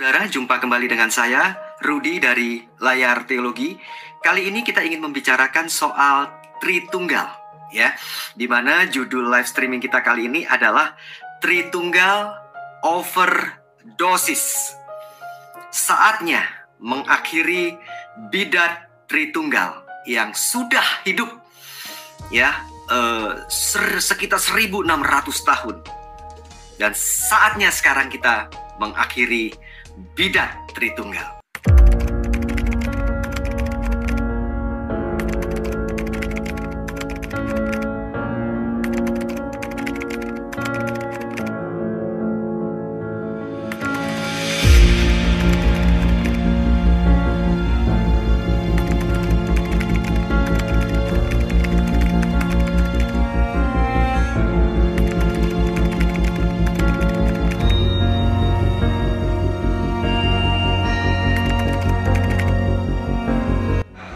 Saudara, jumpa kembali dengan saya, Rudi dari Layar Teologi. Kali ini kita ingin membicarakan soal Tritunggal, ya. Di mana judul live streaming kita kali ini adalah Tritunggal Overdosis. Saatnya mengakhiri bidat Tritunggal yang sudah hidup, ya, sekitar 1600 tahun. Dan saatnya sekarang kita mengakhiri bidat Tritunggal.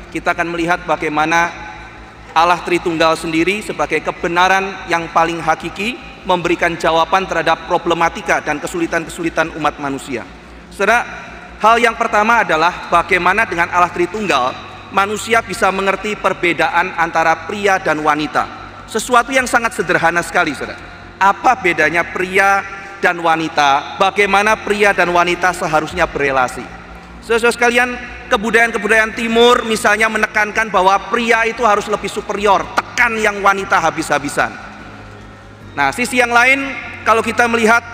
Kita akan melihat bagaimana Allah Tritunggal sendiri sebagai kebenaran yang paling hakiki memberikan jawaban terhadap problematika dan kesulitan-kesulitan umat manusia. Saudara, hal yang pertama adalah bagaimana dengan Allah Tritunggal manusia bisa mengerti perbedaan antara pria dan wanita. Sesuatu yang sangat sederhana sekali, saudara. Apa bedanya pria dan wanita? Bagaimana pria dan wanita seharusnya berelasi? Saudara sekalian, kebudayaan-kebudayaan timur misalnya menekankan bahwa pria itu harus lebih superior, tekan yang wanita habis-habisan. Nah, sisi yang lain, kalau kita melihat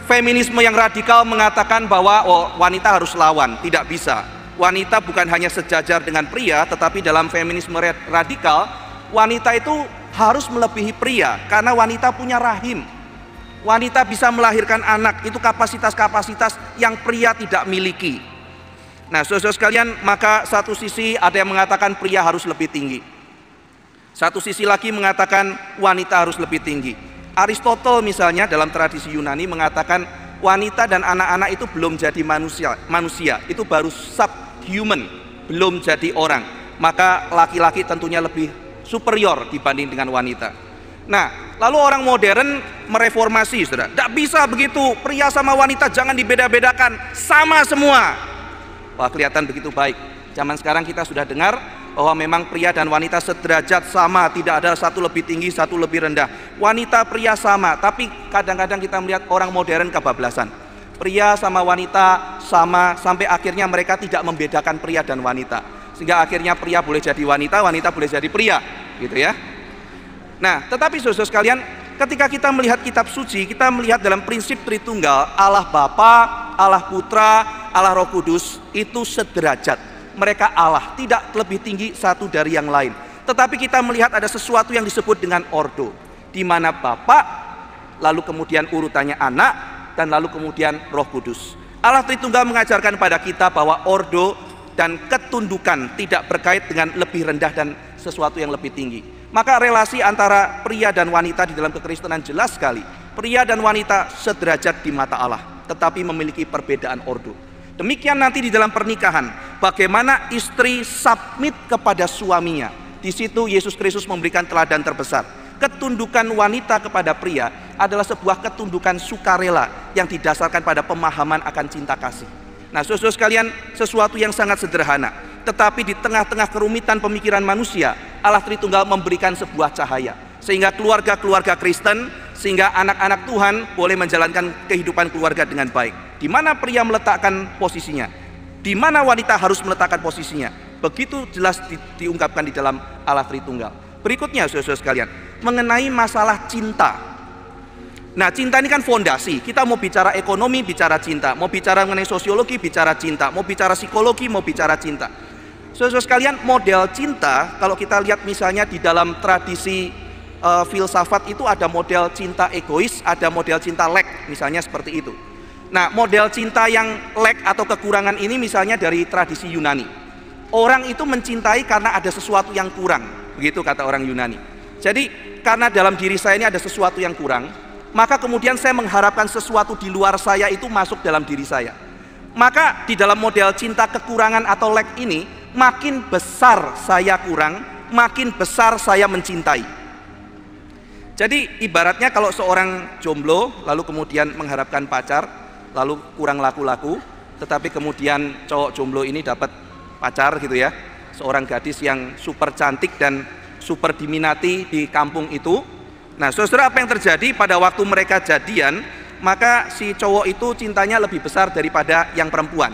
feminisme yang radikal mengatakan bahwa wanita harus lawan, tidak bisa. Wanita bukan hanya sejajar dengan pria, tetapi dalam feminisme radikal, wanita itu harus melebihi pria karena wanita punya rahim. Wanita bisa melahirkan anak, itu kapasitas-kapasitas yang pria tidak miliki. Nah, saudara sekalian, maka satu sisi ada yang mengatakan pria harus lebih tinggi. Satu sisi lagi mengatakan wanita harus lebih tinggi. Aristotle misalnya dalam tradisi Yunani mengatakan wanita dan anak-anak itu belum jadi manusia, itu baru subhuman, belum jadi orang. Maka laki-laki tentunya lebih superior dibanding dengan wanita. Nah, lalu orang modern mereformasi, saudara. Tidak bisa begitu, pria sama wanita jangan dibeda-bedakan, sama semua. Wah, kelihatan begitu baik. Zaman sekarang kita sudah dengar bahwa memang pria dan wanita sederajat sama, tidak ada satu lebih tinggi, satu lebih rendah. Wanita pria sama, tapi kadang-kadang kita melihat orang modern kebablasan. Pria sama wanita sama, sampai akhirnya mereka tidak membedakan pria dan wanita. Sehingga akhirnya pria boleh jadi wanita, wanita boleh jadi pria, gitu ya. Nah, tetapi saudara sekalian, ketika kita melihat kitab suci, kita melihat dalam prinsip Tritunggal, Allah Bapa, Allah Putra, Allah Roh Kudus itu sederajat. Mereka Allah, tidak lebih tinggi satu dari yang lain. Tetapi kita melihat ada sesuatu yang disebut dengan ordo, di mana Bapa, lalu kemudian urutannya Anak, dan lalu kemudian Roh Kudus. Allah Tritunggal mengajarkan pada kita bahwa ordo dan ketundukan tidak berkait dengan lebih rendah dan sesuatu yang lebih tinggi. Maka relasi antara pria dan wanita di dalam kekristenan jelas sekali. Pria dan wanita sederajat di mata Allah, tetapi memiliki perbedaan ordo. Demikian nanti di dalam pernikahan, bagaimana istri submit kepada suaminya. Di situ Yesus Kristus memberikan teladan terbesar. Ketundukan wanita kepada pria adalah sebuah ketundukan sukarela yang didasarkan pada pemahaman akan cinta kasih. Nah, saudara sekalian, sesuatu yang sangat sederhana, tetapi di tengah-tengah kerumitan pemikiran manusia, Allah Tritunggal memberikan sebuah cahaya, sehingga keluarga-keluarga Kristen, sehingga anak-anak Tuhan boleh menjalankan kehidupan keluarga dengan baik. Di mana pria meletakkan posisinya, di mana wanita harus meletakkan posisinya, begitu jelas diungkapkan di dalam Allah Tritunggal. Berikutnya, saudara sekalian, mengenai masalah cinta. Nah, cinta ini kan fondasi. Kita mau bicara ekonomi, bicara cinta. Mau bicara mengenai sosiologi, bicara cinta. Mau bicara psikologi, mau bicara cinta. Saudara sekalian, model cinta, kalau kita lihat misalnya di dalam tradisi filsafat itu ada model cinta egois, ada model cinta lack, misalnya seperti itu. Nah, model cinta yang lack atau kekurangan ini misalnya dari tradisi Yunani. Orang itu mencintai karena ada sesuatu yang kurang, begitu kata orang Yunani. Jadi, karena dalam diri saya ini ada sesuatu yang kurang, maka kemudian saya mengharapkan sesuatu di luar saya itu masuk dalam diri saya. Maka di dalam model cinta kekurangan atau lack ini, makin besar saya kurang, makin besar saya mencintai. Jadi ibaratnya kalau seorang jomblo lalu kemudian mengharapkan pacar, lalu kurang laku-laku, tetapi kemudian cowok jomblo ini dapat pacar gitu ya, seorang gadis yang super cantik dan super diminati di kampung itu. Nah, saudara, apa yang terjadi pada waktu mereka jadian, maka si cowok itu cintanya lebih besar daripada yang perempuan.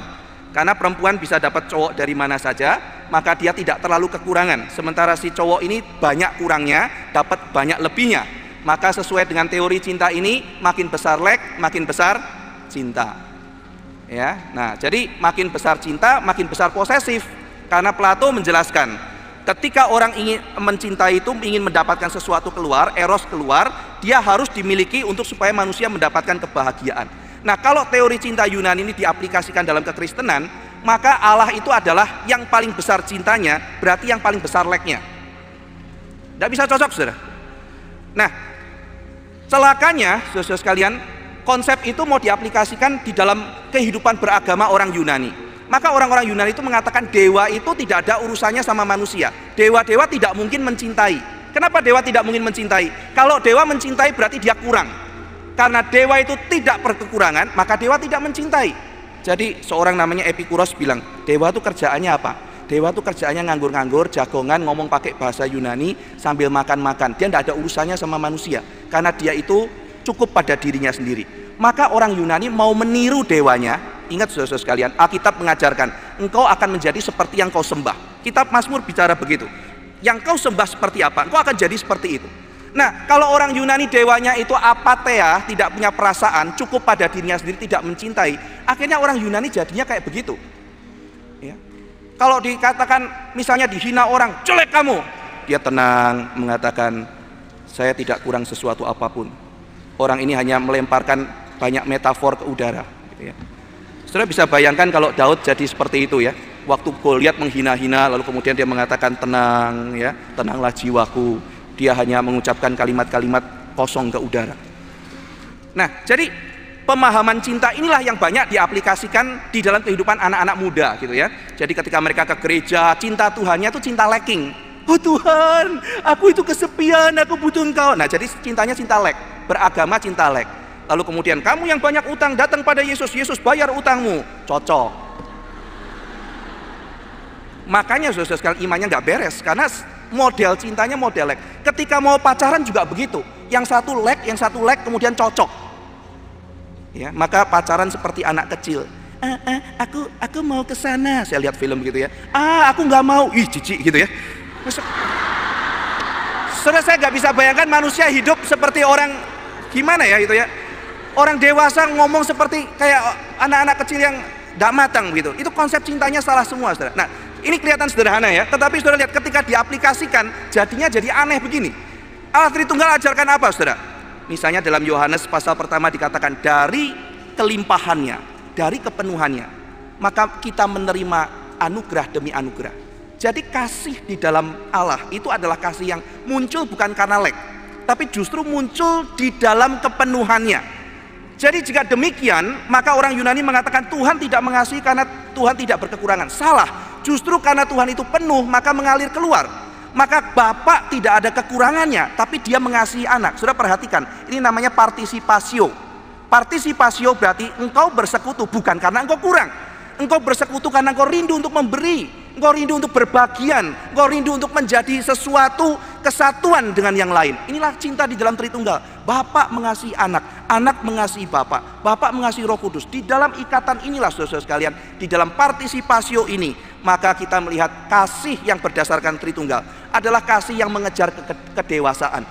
Karena perempuan bisa dapat cowok dari mana saja, maka dia tidak terlalu kekurangan. Sementara si cowok ini banyak kurangnya, dapat banyak lebihnya. Maka sesuai dengan teori cinta ini, makin besar lek, makin besar cinta. Ya, nah jadi makin besar cinta, makin besar posesif. Karena Plato menjelaskan, ketika orang ingin mencintai itu, ingin mendapatkan sesuatu keluar, eros keluar, dia harus dimiliki untuk supaya manusia mendapatkan kebahagiaan. Nah, kalau teori cinta Yunani ini diaplikasikan dalam kekristenan, maka Allah itu adalah yang paling besar cintanya, berarti yang paling besar leknya. Tidak bisa cocok, saudara. Nah, celakanya, saudara sekalian, konsep itu mau diaplikasikan di dalam kehidupan beragama orang Yunani. Maka orang-orang Yunani itu mengatakan dewa itu tidak ada urusannya sama manusia. Dewa-dewa tidak mungkin mencintai. Kenapa dewa tidak mungkin mencintai? Kalau dewa mencintai berarti dia kurang. Karena dewa itu tidak berkekurangan, maka dewa tidak mencintai. Jadi seorang namanya Epikuros bilang, dewa itu kerjaannya apa? Dewa itu kerjaannya nganggur-nganggur, jagongan, ngomong pakai bahasa Yunani sambil makan-makan. Dia tidak ada urusannya sama manusia, karena dia itu cukup pada dirinya sendiri. Maka orang Yunani mau meniru dewanya. Ingat saudara-saudara sekalian, Alkitab mengajarkan engkau akan menjadi seperti yang kau sembah. Kitab Mazmur bicara begitu, yang kau sembah seperti apa, engkau akan jadi seperti itu. Nah, kalau orang Yunani dewanya itu apatheia, tidak punya perasaan, cukup pada dirinya sendiri, tidak mencintai, akhirnya orang Yunani jadinya kayak begitu ya. Kalau dikatakan misalnya dihina orang, jelek kamu, dia tenang mengatakan saya tidak kurang sesuatu apapun. Orang ini hanya melemparkan banyak metafor ke udara gitu ya. Saudara bisa bayangkan kalau Daud jadi seperti itu ya. Waktu Goliat menghina-hina, lalu kemudian dia mengatakan tenang ya, tenanglah jiwaku. Dia hanya mengucapkan kalimat-kalimat kosong ke udara. Nah, jadi pemahaman cinta inilah yang banyak diaplikasikan di dalam kehidupan anak-anak muda gitu ya. Jadi ketika mereka ke gereja, cinta Tuhannya itu cinta lacking. Oh Tuhan, aku itu kesepian, aku butuh Engkau. Nah, jadi cintanya cinta lek, beragama cinta lek. Lalu kemudian kamu yang banyak utang datang pada Yesus, Yesus bayar utangmu. Cocok. Makanya saudara sekalian imannya nggak beres, karena model cintanya model lek. Ketika mau pacaran juga begitu, yang satu lek, kemudian cocok. Ya, maka pacaran seperti anak kecil. Aku mau ke sana. Saya lihat film gitu ya. Aku nggak mau. Ih, jijik gitu ya. Saudara, saya nggak bisa bayangkan manusia hidup seperti orang gimana ya gitu ya. Orang dewasa ngomong seperti kayak anak-anak kecil yang nggak matang gitu. Itu konsep cintanya salah semua, saudara. Nah, ini kelihatan sederhana ya, tetapi saudara lihat ketika diaplikasikan jadinya jadi aneh begini. Allah Tritunggal ajarkan apa, saudara? Misalnya dalam Yohanes pasal pertama dikatakan dari kelimpahannya, dari kepenuhannya, maka kita menerima anugerah demi anugerah. Jadi kasih di dalam Allah itu adalah kasih yang muncul bukan karena lek, tapi justru muncul di dalam kepenuhannya. Jadi jika demikian, maka orang Yunani mengatakan Tuhan tidak mengasihi karena Tuhan tidak berkekurangan. Salah, justru karena Tuhan itu penuh maka mengalir keluar. Maka Bapa tidak ada kekurangannya, tapi dia mengasihi anak. Sudah perhatikan, ini namanya partisipasio. Partisipasio berarti engkau bersekutu bukan karena engkau kurang. Engkau bersekutu karena engkau rindu untuk memberi, engkau rindu untuk berbagian, engkau rindu untuk menjadi sesuatu kesatuan dengan yang lain. Inilah cinta di dalam Tritunggal. Bapa mengasihi anak, anak mengasihi Bapa, Bapa mengasihi Roh Kudus. Di dalam ikatan inilah saudara sekalian, di dalam partisipasio ini, maka kita melihat kasih yang berdasarkan Tritunggal adalah kasih yang mengejar kedewasaan.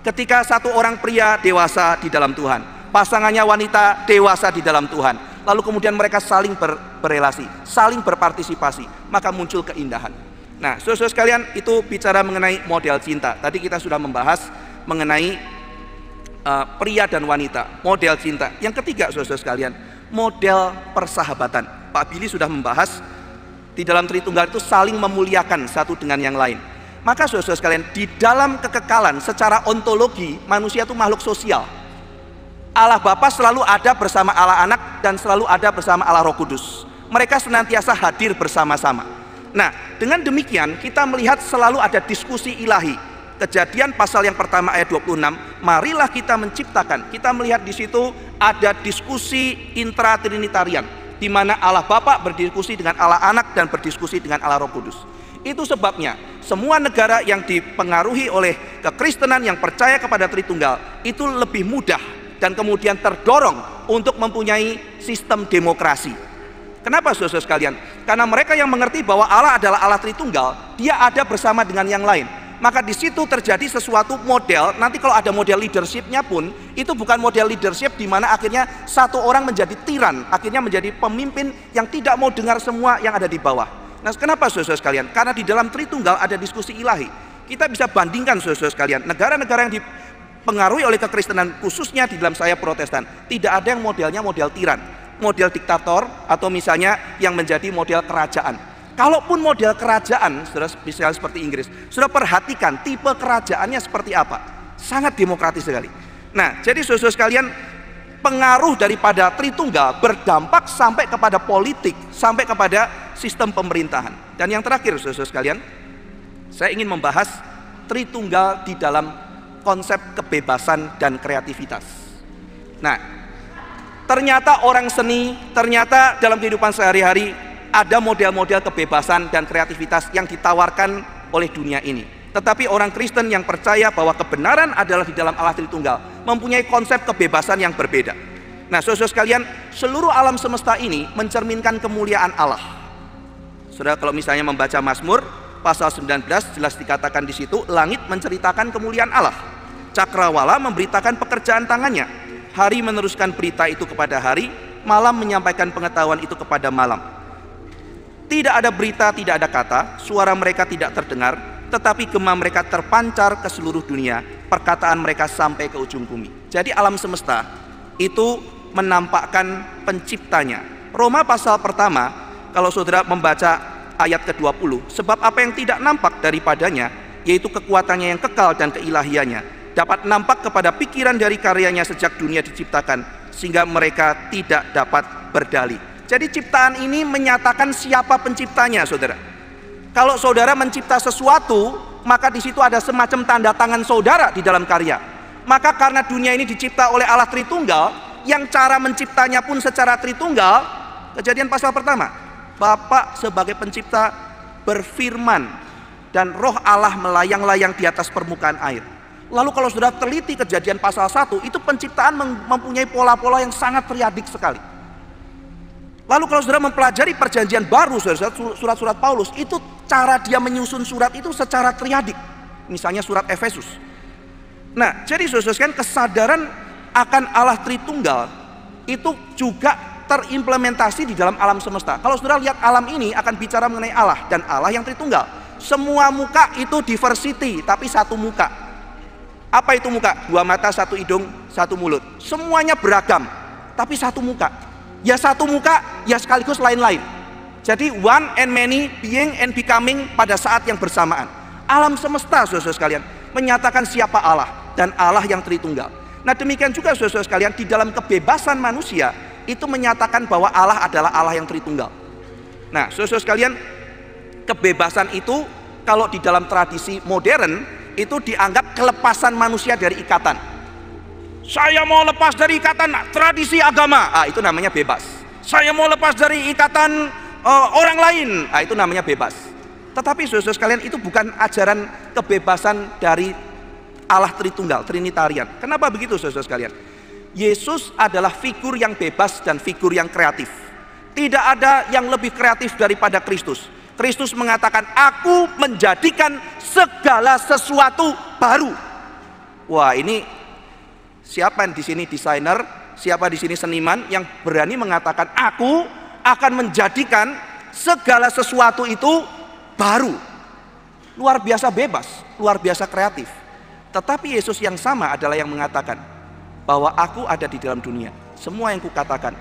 Ketika satu orang pria dewasa di dalam Tuhan, pasangannya wanita dewasa di dalam Tuhan, lalu kemudian mereka saling berrelasi, saling berpartisipasi, maka muncul keindahan. Nah, saudara sekalian, itu bicara mengenai model cinta. Tadi kita sudah membahas mengenai pria dan wanita, model cinta. Yang ketiga, saudara sekalian, model persahabatan. Pak Billy sudah membahas di dalam Tritunggal itu saling memuliakan satu dengan yang lain. Maka saudara sekalian, di dalam kekekalan secara ontologi, manusia itu makhluk sosial. Allah Bapa selalu ada bersama Allah Anak dan selalu ada bersama Allah Roh Kudus. Mereka senantiasa hadir bersama-sama. Nah, dengan demikian kita melihat selalu ada diskusi ilahi. Kejadian pasal yang pertama ayat 26, marilah kita menciptakan. Kita melihat di situ ada diskusi intratrinitarian. di mana Allah Bapa berdiskusi dengan Allah Anak dan berdiskusi dengan Allah Roh Kudus. Itu sebabnya semua negara yang dipengaruhi oleh kekristenan yang percaya kepada Tritunggal itu lebih mudah dan kemudian terdorong untuk mempunyai sistem demokrasi. Kenapa saudara sekalian? Karena mereka yang mengerti bahwa Allah adalah Allah Tritunggal, dia ada bersama dengan yang lain. Maka di situ terjadi sesuatu model, nanti kalau ada model leadershipnya pun, itu bukan model leadership di mana akhirnya satu orang menjadi tiran, akhirnya menjadi pemimpin yang tidak mau dengar semua yang ada di bawah. Nah, kenapa saudara sekalian? Karena di dalam Tritunggal ada diskusi ilahi. Kita bisa bandingkan saudara sekalian, negara-negara yang dipengaruhi oleh kekristenan, khususnya di dalam saya Protestan, tidak ada yang modelnya model tiran, model diktator, atau misalnya yang menjadi model kerajaan. Kalaupun model kerajaan, saudara, misalnya seperti Inggris, sudah perhatikan tipe kerajaannya seperti apa. Sangat demokratis sekali. Nah, jadi saudara sekalian, pengaruh daripada Tritunggal berdampak sampai kepada politik, sampai kepada sistem pemerintahan. Dan yang terakhir saudara sekalian, saya ingin membahas Tritunggal di dalam konsep kebebasan dan kreativitas. Nah, ternyata orang seni, ternyata dalam kehidupan sehari-hari ada model-model kebebasan dan kreativitas yang ditawarkan oleh dunia ini. Tetapi orang Kristen yang percaya bahwa kebenaran adalah di dalam Allah Tritunggal mempunyai konsep kebebasan yang berbeda. Nah, saudara sekalian, seluruh alam semesta ini mencerminkan kemuliaan Allah. Saudara, kalau misalnya membaca Mazmur pasal 19, jelas dikatakan di situ, langit menceritakan kemuliaan Allah, cakrawala memberitakan pekerjaan tangannya, hari meneruskan berita itu kepada hari, malam menyampaikan pengetahuan itu kepada malam. Tidak ada berita, tidak ada kata, suara mereka tidak terdengar, tetapi gema mereka terpancar ke seluruh dunia, perkataan mereka sampai ke ujung bumi. Jadi alam semesta itu menampakkan penciptanya. Roma pasal pertama, kalau saudara membaca ayat ke-20, sebab apa yang tidak nampak daripadanya, yaitu kekuatannya yang kekal dan keilahiannya, dapat nampak kepada pikiran dari karyanya sejak dunia diciptakan, sehingga mereka tidak dapat berdalih. Jadi ciptaan ini menyatakan siapa penciptanya, saudara. Kalau saudara mencipta sesuatu, maka di situ ada semacam tanda tangan saudara di dalam karya. Maka karena dunia ini dicipta oleh Allah Tritunggal, yang cara menciptanya pun secara Tritunggal, Kejadian pasal pertama, Bapa sebagai pencipta berfirman dan roh Allah melayang-layang di atas permukaan air. Lalu kalau sudah teliti Kejadian pasal 1, itu penciptaan mempunyai pola-pola yang sangat periodik sekali. Lalu kalau saudara mempelajari perjanjian baru, surat-surat Paulus, itu cara dia menyusun surat itu secara triadik. Misalnya surat Efesus. Nah, jadi saudara-saudara, kesadaran akan Allah Tritunggal itu juga terimplementasi di dalam alam semesta. Kalau saudara lihat alam ini akan bicara mengenai Allah dan Allah yang Tritunggal. Semua muka itu diversity, tapi satu muka. Apa itu muka? Dua mata, satu hidung, satu mulut. Semuanya beragam, tapi satu muka. Ya satu muka, ya sekaligus lain-lain. Jadi one and many, being and becoming pada saat yang bersamaan. Alam semesta, saudara sekalian, menyatakan siapa Allah dan Allah yang Tritunggal. Nah, demikian juga saudara sekalian, di dalam kebebasan manusia itu menyatakan bahwa Allah adalah Allah yang Tritunggal. Nah, saudara sekalian, kebebasan itu kalau di dalam tradisi modern itu dianggap kelepasan manusia dari ikatan. Saya mau lepas dari ikatan tradisi agama, itu namanya bebas. Saya mau lepas dari ikatan orang lain, itu namanya bebas. Tetapi saudara sekalian, itu bukan ajaran kebebasan dari Allah Tritunggal, Trinitarian. Kenapa begitu saudara sekalian? Yesus adalah figur yang bebas dan figur yang kreatif. Tidak ada yang lebih kreatif daripada Kristus. Kristus mengatakan, aku menjadikan segala sesuatu baru. Wah, ini siapa di sini desainer, siapa di sini seniman yang berani mengatakan aku akan menjadikan segala sesuatu itu baru. Luar biasa bebas, luar biasa kreatif. Tetapi Yesus yang sama adalah yang mengatakan bahwa aku ada di dalam dunia. Semua yang kukatakan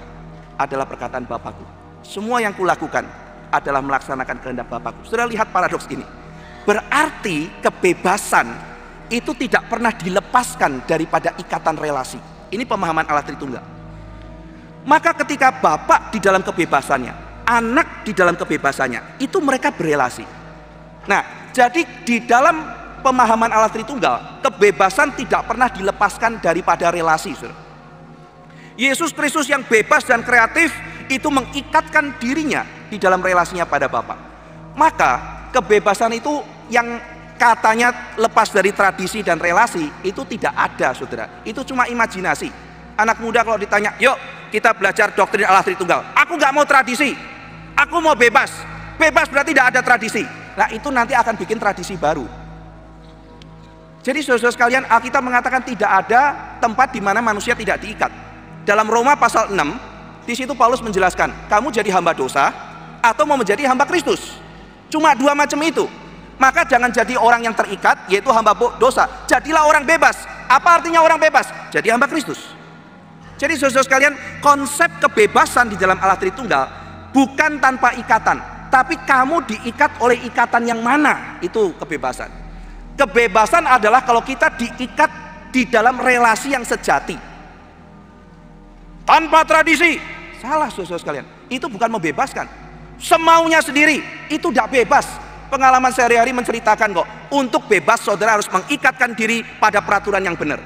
adalah perkataan Bapakku. Semua yang kulakukan adalah melaksanakan kehendak Bapakku. Sudah lihat paradoks ini. Berarti kebebasan itu tidak pernah dilepaskan daripada ikatan relasi. Ini pemahaman Allah Tritunggal. Maka ketika Bapa di dalam kebebasannya, Anak di dalam kebebasannya, itu mereka berelasi. Nah, jadi di dalam pemahaman Allah Tritunggal, kebebasan tidak pernah dilepaskan daripada relasi. Yesus Kristus yang bebas dan kreatif itu mengikatkan dirinya di dalam relasinya pada Bapa. Maka kebebasan itu yang katanya lepas dari tradisi dan relasi itu tidak ada, saudara. Itu cuma imajinasi. Anak muda kalau ditanya, yuk kita belajar doktrin Allah Tritunggal, aku nggak mau tradisi, aku mau bebas. Bebas berarti tidak ada tradisi. Nah itu nanti akan bikin tradisi baru. Jadi saudara sekalian, Alkitab mengatakan tidak ada tempat di mana manusia tidak diikat. Dalam Roma pasal 6, di situ Paulus menjelaskan, kamu jadi hamba dosa atau mau menjadi hamba Kristus. Cuma dua macam itu. Maka jangan jadi orang yang terikat, yaitu hamba dosa. Jadilah orang bebas. Apa artinya orang bebas? Jadi hamba Kristus. Jadi saudara sekalian, konsep kebebasan di dalam Allah Tritunggal bukan tanpa ikatan, tapi kamu diikat oleh ikatan yang mana? Itu kebebasan. Kebebasan adalah kalau kita diikat di dalam relasi yang sejati. Tanpa tradisi, salah saudara sekalian. Itu bukan membebaskan. Semaunya sendiri, itu tidak bebas. Pengalaman sehari-hari menceritakan kok, untuk bebas saudara harus mengikatkan diri pada peraturan yang benar.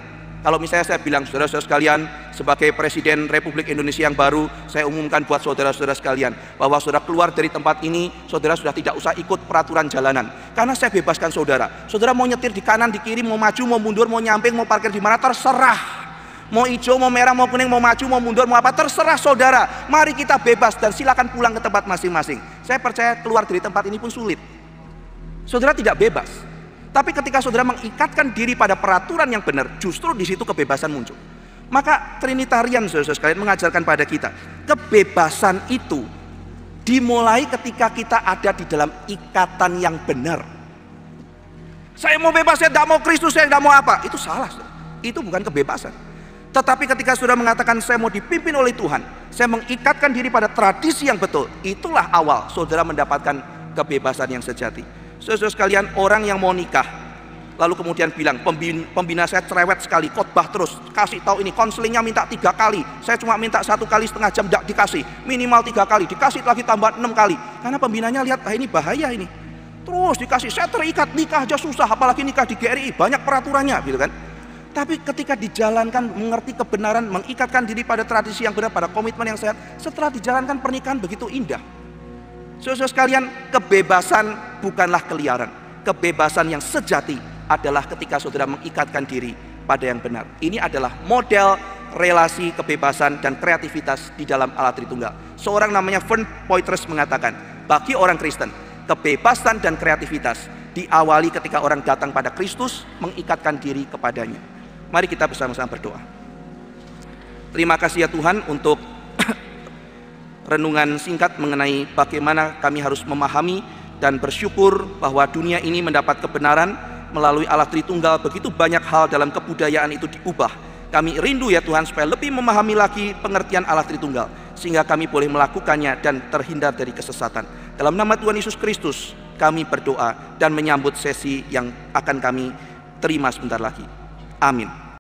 Kalau misalnya saya bilang, saudara-saudara sekalian, sebagai Presiden Republik Indonesia yang baru, saya umumkan buat saudara-saudara sekalian, bahwa saudara keluar dari tempat ini, saudara sudah tidak usah ikut peraturan jalanan. Karena saya bebaskan saudara. Saudara mau nyetir di kanan, di kiri, mau maju, mau mundur, mau nyamping, mau parkir di mana, terserah. Mau hijau, mau merah, mau kuning, mau maju, mau mundur, mau apa, terserah saudara. Mari kita bebas dan silakan pulang ke tempat masing-masing. Saya percaya keluar dari tempat ini pun sulit. Saudara tidak bebas. Tapi ketika saudara mengikatkan diri pada peraturan yang benar, justru di situ kebebasan muncul. Maka Trinitarian saudara sekalian mengajarkan pada kita, kebebasan itu dimulai ketika kita ada di dalam ikatan yang benar. Saya mau bebas, saya tidak mau Kristus, saya tidak mau apa. Itu salah, saudara. Itu bukan kebebasan. Tetapi ketika sudah mengatakan saya mau dipimpin oleh Tuhan, saya mengikatkan diri pada tradisi yang betul, itulah awal saudara mendapatkan kebebasan yang sejati. Saudara sekalian, orang yang mau nikah lalu kemudian bilang, pembina saya cerewet sekali, khotbah terus, kasih tahu ini, konselingnya minta 3 kali, saya cuma minta 1 kali setengah jam, tidak dikasih, minimal 3 kali, dikasih lagi tambah 6 kali, karena pembinanya lihat, ini bahaya ini, terus dikasih, saya terikat, nikah aja susah, apalagi nikah di GRI, banyak peraturannya, gitu kan. Tapi ketika dijalankan, mengerti kebenaran, mengikatkan diri pada tradisi yang benar, pada komitmen yang sehat, setelah dijalankan pernikahan begitu indah. Saudara sekalian, kebebasan bukanlah keliaran. Kebebasan yang sejati adalah ketika saudara mengikatkan diri pada yang benar. Ini adalah model relasi kebebasan dan kreativitas di dalam Allah Tritunggal. Seorang namanya Vern Poythress mengatakan, bagi orang Kristen, kebebasan dan kreativitas diawali ketika orang datang pada Kristus, mengikatkan diri kepadanya. Mari kita bersama-sama berdoa. Terima kasih ya Tuhan untuk renungan singkat mengenai bagaimana kami harus memahami dan bersyukur bahwa dunia ini mendapat kebenaran melalui Allah Tritunggal. Begitu banyak hal dalam kebudayaan itu diubah. Kami rindu ya Tuhan supaya lebih memahami lagi pengertian Allah Tritunggal, sehingga kami boleh melakukannya dan terhindar dari kesesatan. Dalam nama Tuhan Yesus Kristus kami berdoa dan menyambut sesi yang akan kami terima sebentar lagi. Amin.